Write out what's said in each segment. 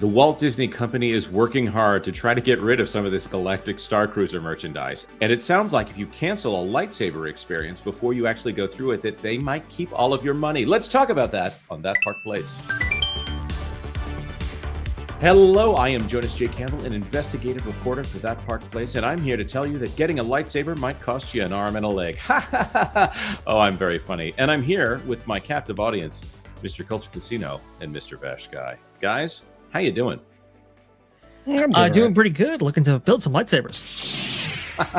The Walt Disney Company is working hard to try to get rid of some of this Galactic Starcruiser merchandise. And it sounds like if you cancel a lightsaber experience before you actually go through it, that they might keep all of your money. Let's talk about that on That Park Place. Hello, I am Jonas J. Campbell, an investigative reporter for That Park Place, and I'm here to tell you that getting a lightsaber might cost you an arm and a leg. Ha ha ha ha! Oh, I'm very funny. And I'm here with my captive audience, Mr. Culture Casino and Mr. Vash Sky. Guys, how you doing? I'm doing pretty good. Looking to build some lightsabers.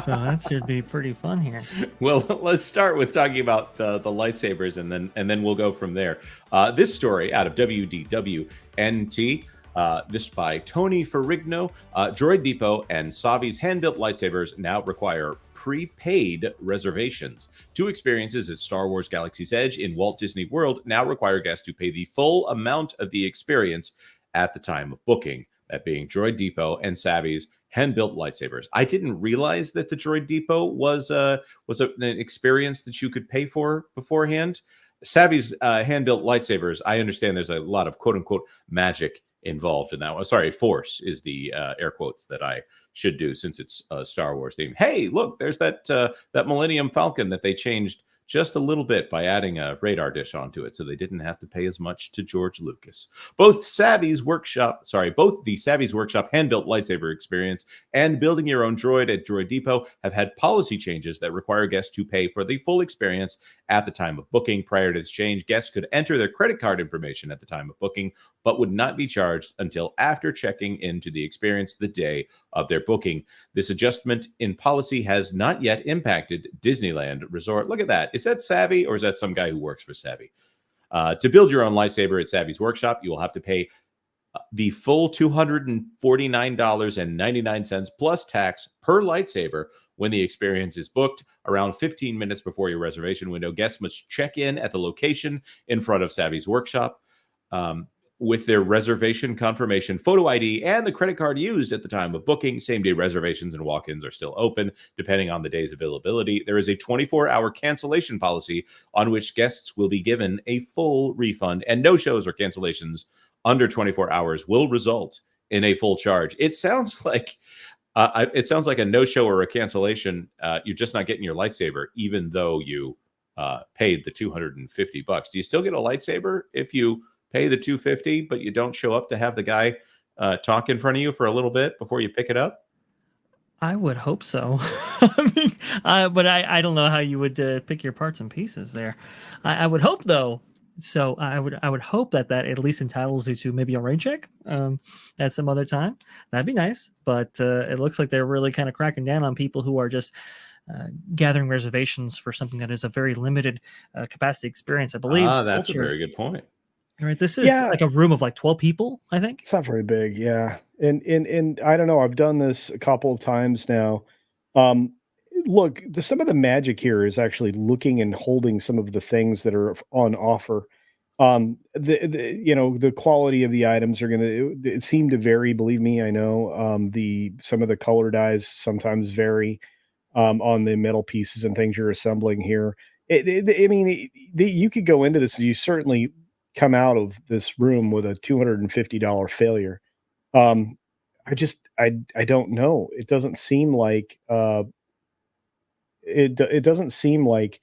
So that should be pretty fun here. Well, let's start with talking about the lightsabers, and then we'll go from there. This story out of WDWNT. This by Tony Ferrigno. Droid Depot and Savi's hand-built lightsabers now require prepaid reservations. Two experiences at Star Wars Galaxy's Edge in Walt Disney World now require guests to pay the full amount of the experience at the time of booking, that being Droid Depot and Savi's hand-built lightsabers. I didn't realize that the Droid Depot was an experience that you could pay for beforehand. Savi's hand-built lightsabers, I understand there's a lot of quote-unquote magic involved in that one. Sorry, force is the air quotes that I should do since it's a Star Wars theme. Hey, look, there's that Millennium Falcon that they changed just a little bit by adding a radar dish onto it, so they didn't have to pay as much to George Lucas. Both the Savi's Workshop hand-built lightsaber experience and building your own droid at Droid Depot have had policy changes that require guests to pay for the full experience at the time of booking. Prior to this change, guests could enter their credit card information at the time of booking, but would not be charged until after checking into the experience the day of their booking. This adjustment in policy has not yet impacted Disneyland Resort. Look at that. Is that Savi, or is that some guy who works for Savi? To build your own lightsaber at Savi's Workshop, you will have to pay the full $249.99 plus tax per lightsaber when the experience is booked. Around 15 minutes before your reservation window, guests must check in at the location in front of Savi's Workshop with their reservation confirmation, photo ID, and the credit card used at the time of booking. Same-day reservations and walk-ins are still open, depending on the day's availability. There is a 24-hour cancellation policy on which guests will be given a full refund, and no-shows or cancellations under 24 hours will result in a full charge. It sounds like a no-show or a cancellation. You're just not getting your lightsaber, even though you paid the $250. Do you still get a lightsaber if you pay the $250, but you don't show up to have the guy talk in front of you for a little bit before you pick it up? I would hope so. But I don't know how you would pick your parts and pieces there. I would hope, though. So I would hope that at least entitles you to maybe a rain check at some other time. That'd be nice. But it looks like they're really kind of cracking down on people who are just gathering reservations for something that is a very limited capacity experience. I believe. That's a very good point. Right, this is like a room of like 12 people, I think. It's not very big, yeah. And I don't know, I've done this a couple of times now. Look, some of the magic here is actually looking and holding some of the things that are on offer. The quality of the items are going to seem to vary. Believe me, I know. Some of the color dyes sometimes vary on the metal pieces and things you're assembling here. You could go into this. You certainly come out of this room with a $250 failure. I don't know. It doesn't seem like it doesn't seem like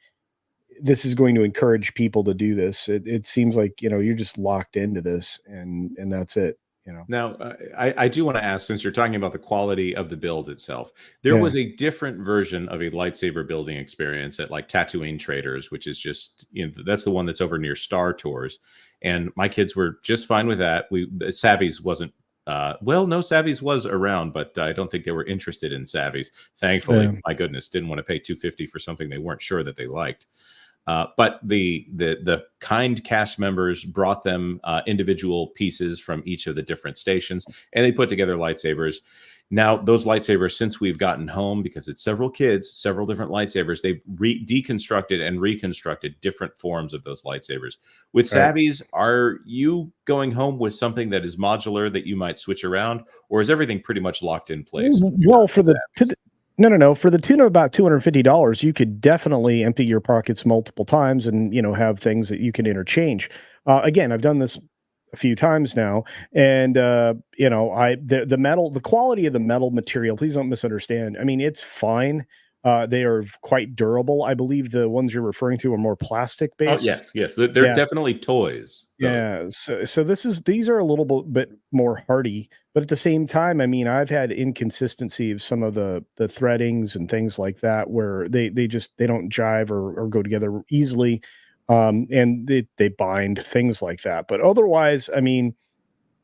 this is going to encourage people to do this. It seems like, you're just locked into this and that's it. Now, I do want to ask, since you're talking about the quality of the build itself, there was a different version of a lightsaber building experience at like Tatooine Traders, which is just, that's the one that's over near Star Tours. And my kids were just fine with that. Savi's wasn't, Savi's was around, but I don't think they were interested in Savi's. Thankfully, my goodness, didn't want to pay $250 for something they weren't sure that they liked. But the kind cast members brought them individual pieces from each of the different stations, and they put together lightsabers. Now, those lightsabers, since we've gotten home, because it's several kids, several different lightsabers, they've deconstructed and reconstructed different forms of those lightsabers. With Savi's, are you going home with something that is modular that you might switch around, or is everything pretty much locked in place? Well, for the No. For the tune of about $250, you could definitely empty your pockets multiple times and, have things that you can interchange. Again, I've done this a few times now, and the metal, the quality of the metal material. Please don't misunderstand. I mean, it's fine. They are quite durable. I believe the ones you're referring to are more plastic based. Oh yes, they're definitely toys. Yeah, so these are a little bit more hardy, but at the same time, I mean, I've had inconsistency of some of the threadings and things like that where they don't jive or go together easily, and they bind, things like that. But otherwise, I mean,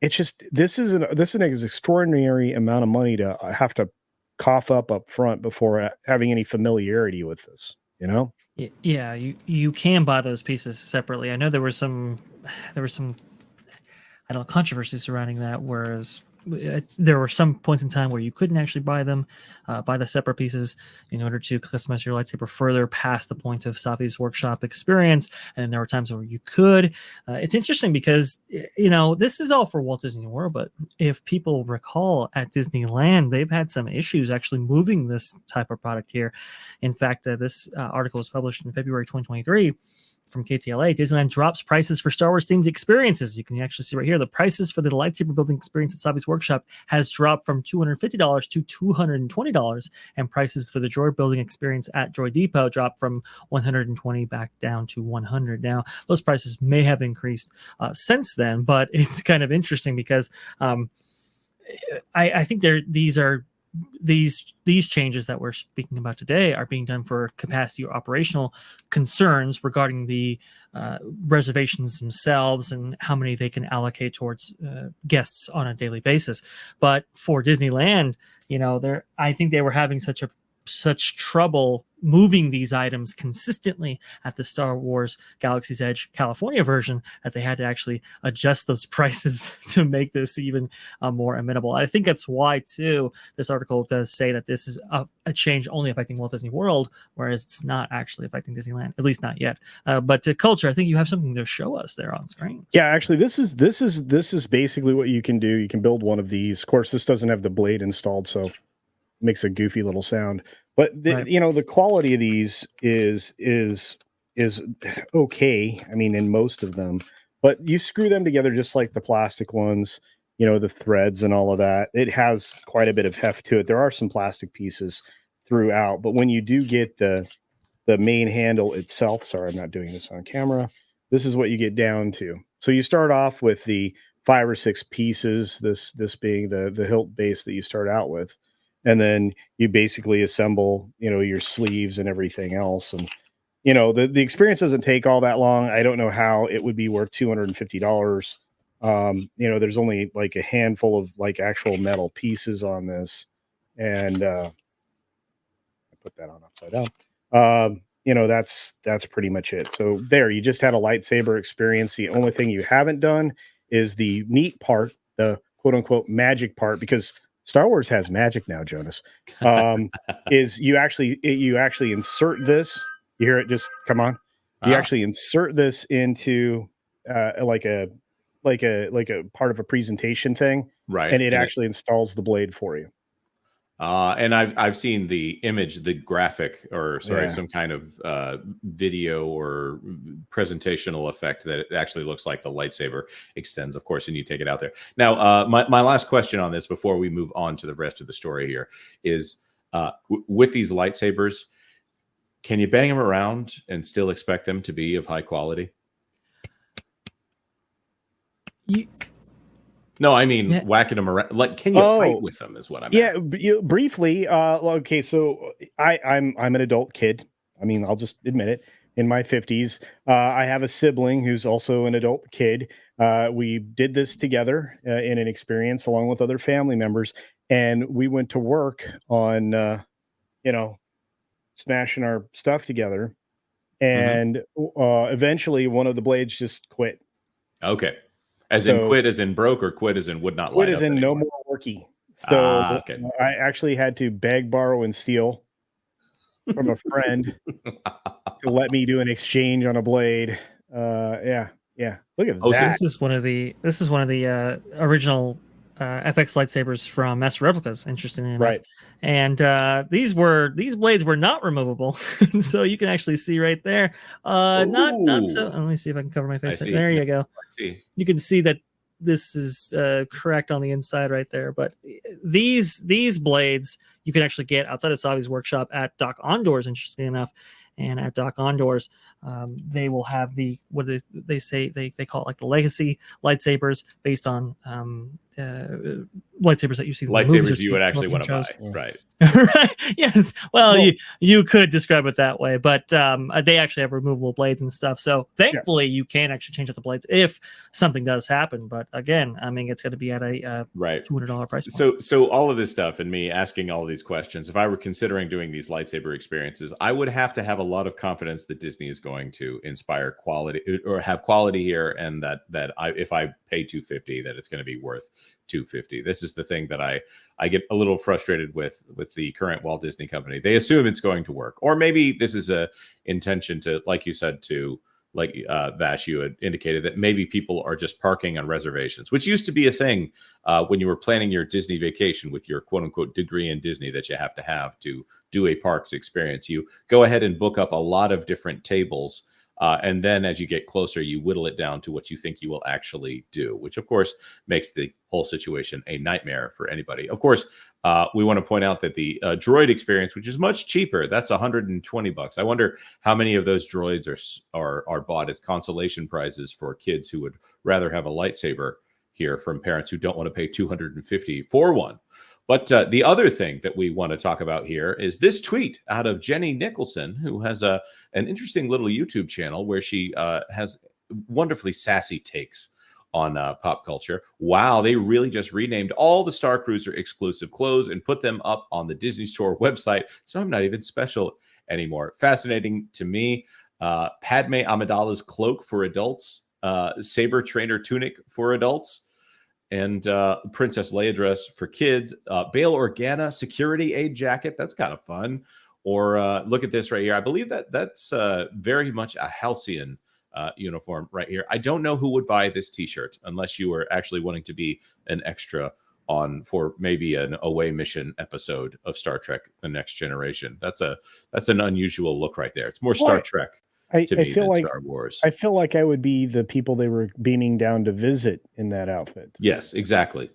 it's just this is an extraordinary amount of money to have to cough up front before having any familiarity with this, you know? Yeah, you can buy those pieces separately. I know there was some I don't know, controversy surrounding that, whereas there were some points in time where you couldn't actually buy the separate pieces in order to customize your lightsaber further past the point of Safi's workshop experience. And there were times where you could. It's interesting because, this is all for Walt Disney World, but if people recall, at Disneyland, they've had some issues actually moving this type of product here. In fact, this article was published in February 2023. From KTLA, Disneyland drops prices for Star Wars themed experiences. You can actually see right here the prices for the lightsaber building experience at Savi's workshop has dropped from $250 to $220, and prices for the droid building experience at Droid Depot dropped from $120 back down to $100. Now, those prices may have increased since then, but it's kind of interesting because I think these changes that we're speaking about today are being done for capacity or operational concerns regarding the reservations themselves and how many they can allocate towards guests on a daily basis. But for Disneyland, I think they were having such trouble moving these items consistently at the Star Wars Galaxy's Edge California version that they had to actually adjust those prices to make this even more amenable. I think that's why, too, this article does say that this is a change only affecting Walt Disney World, whereas it's not actually affecting Disneyland, at least not yet. But to Culture, I think you have something to show us there on screen. Yeah, actually, this is basically what you can do. You can build one of these. Of course, this doesn't have the blade installed, so makes a goofy little sound, but the quality of these is okay. I mean, in most of them, but you screw them together just like the plastic ones, the threads and all of that. It has quite a bit of heft to it. There are some plastic pieces throughout, but when you do get the main handle itself, sorry, I'm not doing this on camera. This is what you get down to. So you start off with the 5 or 6 pieces, this being the hilt base that you start out with. And then you basically assemble, your sleeves and everything else. And, the experience doesn't take all that long. I don't know how it would be worth $250. There's only like a handful of like actual metal pieces on this. And I put that on upside down. That's pretty much it. So there, you just had a lightsaber experience. The only thing you haven't done is the neat part, the quote unquote magic part, because Star Wars has magic now, Jonas. Is you actually insert this. You hear it just come on. You actually insert this into like a part of a presentation thing, right? And it actually installs the blade for you. And I've seen the image, the graphic, or sorry, some kind of video or presentational effect that it actually looks like the lightsaber extends, of course, and you take it out there. Now, my last question on this before we move on to the rest of the story here is, with these lightsabers, can you bang them around and still expect them to be of high quality? No, I mean, whacking them around. Like, can you fight with them? Is what I'm asking. Yeah, briefly. Okay, so I'm an adult kid. I mean, I'll just admit it. In my 50s, I have a sibling who's also an adult kid. We did this together in an experience along with other family members, and we went to work on, smashing our stuff together. And eventually, one of the blades just quit. Okay. As in quit as in broke, or quit as in would not light up? Quit as in no more worky. So I actually had to beg, borrow, and steal from a friend to let me do an exchange on a blade. Yeah. Look at that. This is one of the original FX lightsabers from Master Replicas. Interesting enough. Right. And these blades were not removable, so you can actually see right there. Not so. Let me see if I can cover my face. There you go. You can see that this is correct on the inside right there. But these blades you can actually get outside of Savi's workshop at Doc Ondoors, interestingly enough. And at Doc Ondoors, they will have the what they say they call it like the legacy lightsabers based on lightsabers that you see in the movies lightsabers you would actually want to buy, right? Right. Yes. Well, you could describe it that way, but they actually have removable blades and stuff. So thankfully, you can actually change out the blades if something does happen. But again, I mean, it's going to be at a right $200 price point. So all of this stuff and me asking all these questions, if I were considering doing these lightsaber experiences, I would have to have a lot of confidence that Disney is going to inspire quality or have quality here, and that if I pay $250, that it's going to be worth $250. This is the thing that I get a little frustrated with the current Walt Disney Company. They assume it's going to work, or maybe this is a intention to, like you said, to like Vash, you had indicated that maybe people are just parking on reservations, which used to be a thing when you were planning your Disney vacation with your quote unquote degree in Disney that you have to do a parks experience. You go ahead and book up a lot of different tables. And then as you get closer, you whittle it down to what you think you will actually do, which of course makes the whole situation a nightmare for anybody. Of course, we want to point out that the droid experience, which is much cheaper, that's $120. I wonder how many of those droids are bought as consolation prizes for kids who would rather have a lightsaber here from parents who don't want to pay $250 for one. But the other thing that we want to talk about here is this tweet out of Jenny Nicholson, who has an interesting little YouTube channel where she has wonderfully sassy takes on pop culture. Wow, they really just renamed all the Starcruiser exclusive clothes and put them up on the Disney Store website. So I'm not even special anymore. Fascinating to me. Padme Amidala's cloak for adults, Saber Trainer tunic for adults, and Princess Leia dress for kids. Bail Organa security aid jacket. That's kind of fun. Or look at this right here. I believe that's very much a Halcyon uniform right here. I don't know who would buy this T-shirt unless you were actually wanting to be an extra for maybe an away mission episode of Star Trek: The Next Generation. That's an unusual look right there. It's more Star Trek. I feel like Star Wars. I feel like I would be the people they were beaming down to visit in that outfit. Yes, exactly.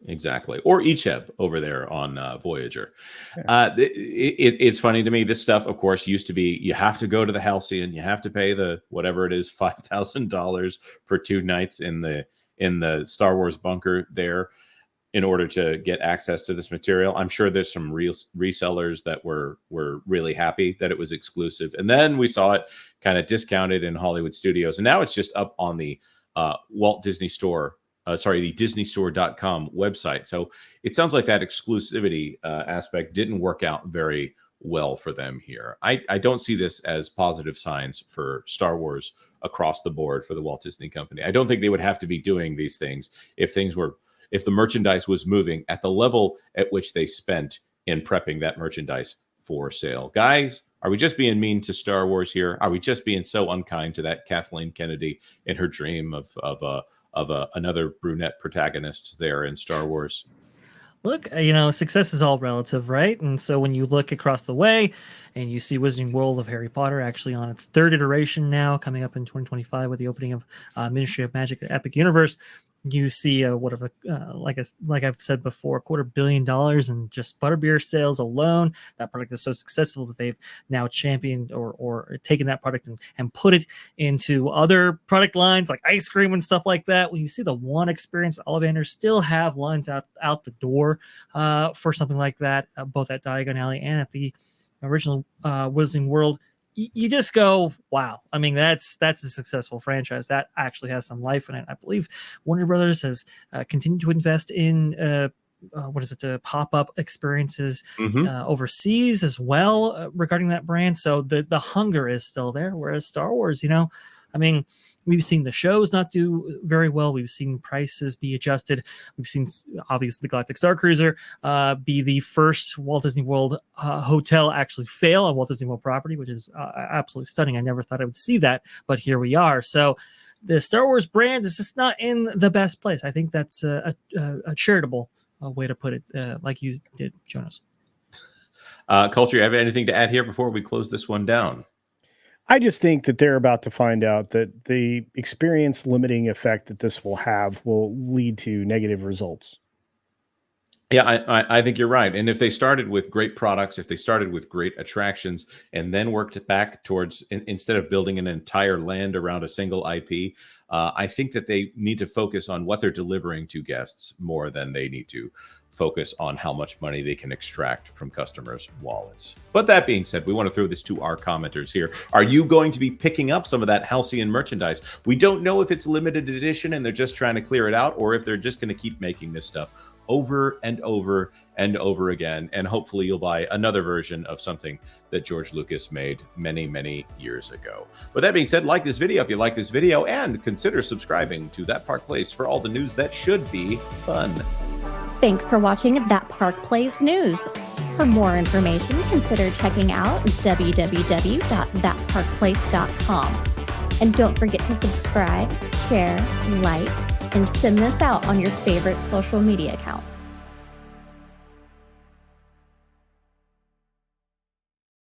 Or Icheb over there on Voyager. Yeah. It's funny to me. This stuff, of course, used to be you have to go to the Halcyon, you have to pay the whatever it is, $5,000 for 2 nights in the Star Wars bunker there, in order to get access to this material. I'm sure there's some real resellers that were really happy that it was exclusive. And then we saw it kind of discounted in Hollywood studios. And now it's just up on the Walt Disney Store, the DisneyStore.com website. So it sounds like that exclusivity aspect didn't work out very well for them here. I don't see this as positive signs for Star Wars across the board for the Walt Disney Company. I don't think they would have to be doing these things if the merchandise was moving at the level at which they spent in prepping that merchandise for sale. Guys, are we just being mean to Star Wars here? Are we just being so unkind to that Kathleen Kennedy in her dream of another brunette protagonist there in Star Wars? Look, success is all relative, right? And so when you look across the way and you see Wizarding World of Harry Potter actually on its 3rd iteration now, coming up in 2025 with the opening of Ministry of Magic: The Epic Universe, you see like I've said before, $250 million in just butterbeer sales alone. That product is so successful that they've now championed or taken that product and put it into other product lines like ice cream and stuff like that. When you see the one experience, Ollivanders still have lines out the door for something like that, both at Diagon Alley and at the original Wizarding World. You just go, wow. I mean, that's a successful franchise that actually has some life in it. I believe Warner Brothers has continued to invest in pop-up experiences overseas as well regarding that brand. So the hunger is still there. Whereas Star Wars, I mean, we've seen the shows not do very well. We've seen prices be adjusted. We've seen, obviously, the Galactic Starcruiser be the first Walt Disney World hotel actually fail on Walt Disney World property, which is absolutely stunning. I never thought I would see that, but here we are. So the Star Wars brand is just not in the best place. I think that's a charitable way to put it, like you did, Jonas. Culture, you have anything to add here before we close this one down? I just think that they're about to find out that the experience limiting effect that this will have will lead to negative results. Yeah, I think you're right. And if they started with great products, if they started with great attractions, and then worked back towards instead of building an entire land around a single IP, I think that they need to focus on what they're delivering to guests more than they need to focus on how much money they can extract from customers' wallets. But that being said, we want to throw this to our commenters here. Are you going to be picking up some of that halcyon merchandise? We don't know if it's limited edition and they're just trying to clear it out, or if they're just going to keep making this stuff over and over and over again, and hopefully you'll buy another version of something that George Lucas made many, many years ago. With that being said, like this video if you like this video, and consider subscribing to That Park Place for all the news that should be fun. Thanks for watching That Park Place News. For more information, consider checking out www.thatparkplace.com. And don't forget to subscribe, share, like, and send this out on your favorite social media accounts.